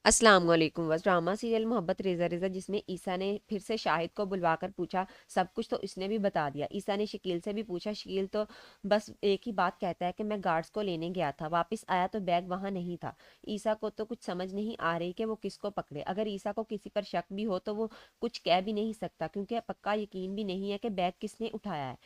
अस्सलाम वालेकुम। बस ड्रामा सीरियल मोहब्बत रेज़ा रेज़ा जिसमें ईसा ने फिर से शाहिद को बुलवा कर पूछा, सब कुछ तो इसने भी बता दिया। ईसा ने शकील से भी पूछा, शकील तो बस एक ही बात कहता है कि मैं गार्ड्स को लेने गया था, वापस आया तो बैग वहाँ नहीं था। ईसा को तो कुछ समझ नहीं आ रही कि वो किसको पकड़े। अगर ईसा को किसी पर शक भी हो तो वो कुछ कह भी नहीं सकता, क्योंकि पक्का यकीन भी नहीं है कि बैग किसने उठाया है।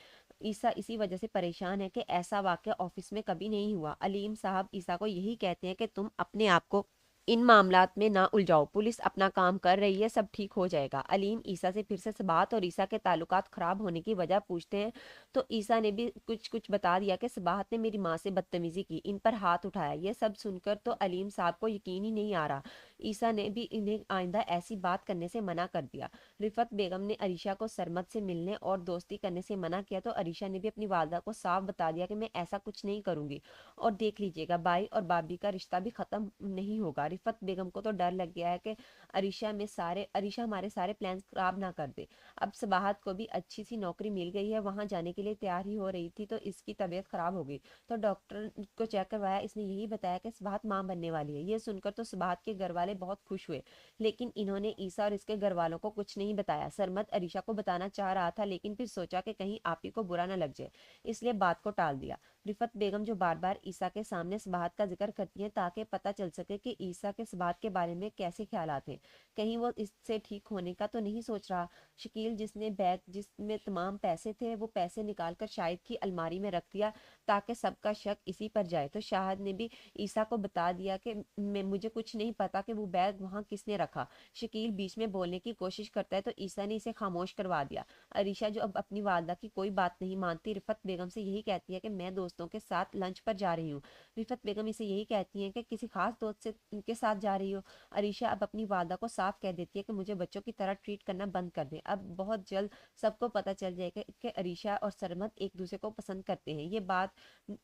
ईसा इसी वजह से परेशान है कि ऐसा वाक़या ऑफिस में कभी नहीं हुआ। अलीम साहब ईसा को यही कहते हैं कि तुम अपने आप को इन मामलात में ना उलझाओ, पुलिस अपना काम कर रही है, सब ठीक हो जाएगा। अलीम ईसा से फिर से सबाहत और ईसा के ताल्लुकात खराब होने की वजह पूछते हैं, तो ईसा ने भी कुछ कुछ बता दिया कि सबाहत ने मेरी माँ से बदतमीजी की, इन पर हाथ उठाया। ये सब सुनकर तो अलीम साहब को यकीन ही नहीं आ रहा। ईसा ने भी इन्हें आइंदा ऐसी बात करने से मना कर दिया। रिफत बेगम ने अरीशा को सरमद से मिलने और दोस्ती करने से मना किया, तो अरीशा ने भी अपनी वालदा को साफ बता दिया कि मैं ऐसा कुछ नहीं करूंगी, और देख लीजिएगा बाई और बाबी का रिश्ता भी खत्म नहीं होगा। रिफत बेगम को तो डर लग गया है कि अरीशा हमारे सारे प्लान खराब ना कर दे। अब सबाहत को भी अच्छी सी नौकरी मिल गई है, वहां जाने के लिए तैयार ही हो रही थी तो इसकी तबीयत खराब हो गई, तो डॉक्टर को चेक करवाया, इसने यही बताया कि सबाहत मां बनने वाली है। ये सुनकर तो सबाहत के घर वाले बहुत खुश हुए, लेकिन इन्होंने ईसा और इसके घर वालों को कुछ नहीं बताया। सरमद अरीशा को बताना चाह रहा था, लेकिन फिर सोचा कि कहीं आप ही को बुरा ना लग जाए, इसलिए बात को टाल दिया। रिफत बेगम जो बार बार ईसा के सामने सबाहत का जिक्र करती हैं ताकि पता चल सके कि ईसा के सबाहत के बारे में कैसे ख्यालात हैं, कहीं वो इससे ठीक होने का तो नहीं सोच रहा। शकील जिसने बैग जिसमें तमाम पैसे थे वो पैसे निकाल कर शाहिद की अलमारी में रख दिया ताकि सबका शक इसी पर जाए, तो शाहिद ने भी ईसा को बता दिया कि मैं मुझे कुछ नहीं पता कि वो बैग वहाँ किसने रखा। शकील बीच में बोलने की कोशिश करता है तो ईसा ने इसे खामोश करवा दिया। अरीशा जो अब अपनी वालदा की कोई बात नहीं मानती, रिफत बेगम से यही कहती है कि मैं दोस्तों के साथ लंच पर जा रही हूँ। रिफत बेगम इसे यही कहती हैं कि किसी खास दोस्त से के साथ जा रही हो। अरीशा अब अपनी वालदा को साफ कह देती है कि मुझे बच्चों की तरह ट्रीट करना बंद कर दें। अब बहुत जल्द सबको पता चल जाएगा कि अरीशा और सरमद एक दूसरे को पसंद करते हैं। ये बात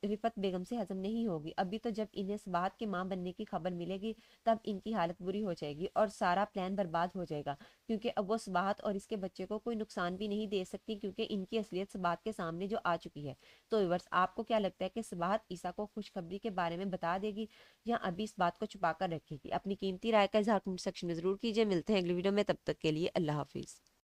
रिफत बेगम से हजम नहीं होगी। अभी तो जब इन्हें इस बात के मां बनने की खबर मिलेगी तब इनकी हालत बुरी हो जाएगी और सारा प्लान बर्बाद हो जाएगा, क्योंकि अब वो सबाहत और इसके बच्चे को कोई नुकसान भी नहीं दे सकती, क्योंकि इनकी असलियत सबाहत के सामने जो आ चुकी है। तो व्यूअर्स, आपको क्या लगता है कि सबाहत ईसा को खुशखबरी के बारे में बता देगी या अभी इस बात को छुपा कर रखेगी? अपनी कीमती राय का इजहार कमेंट सेक्शन में जरूर कीजिए। मिलते हैं अगली वीडियो में, तब तक के लिए अल्लाह हाफिज।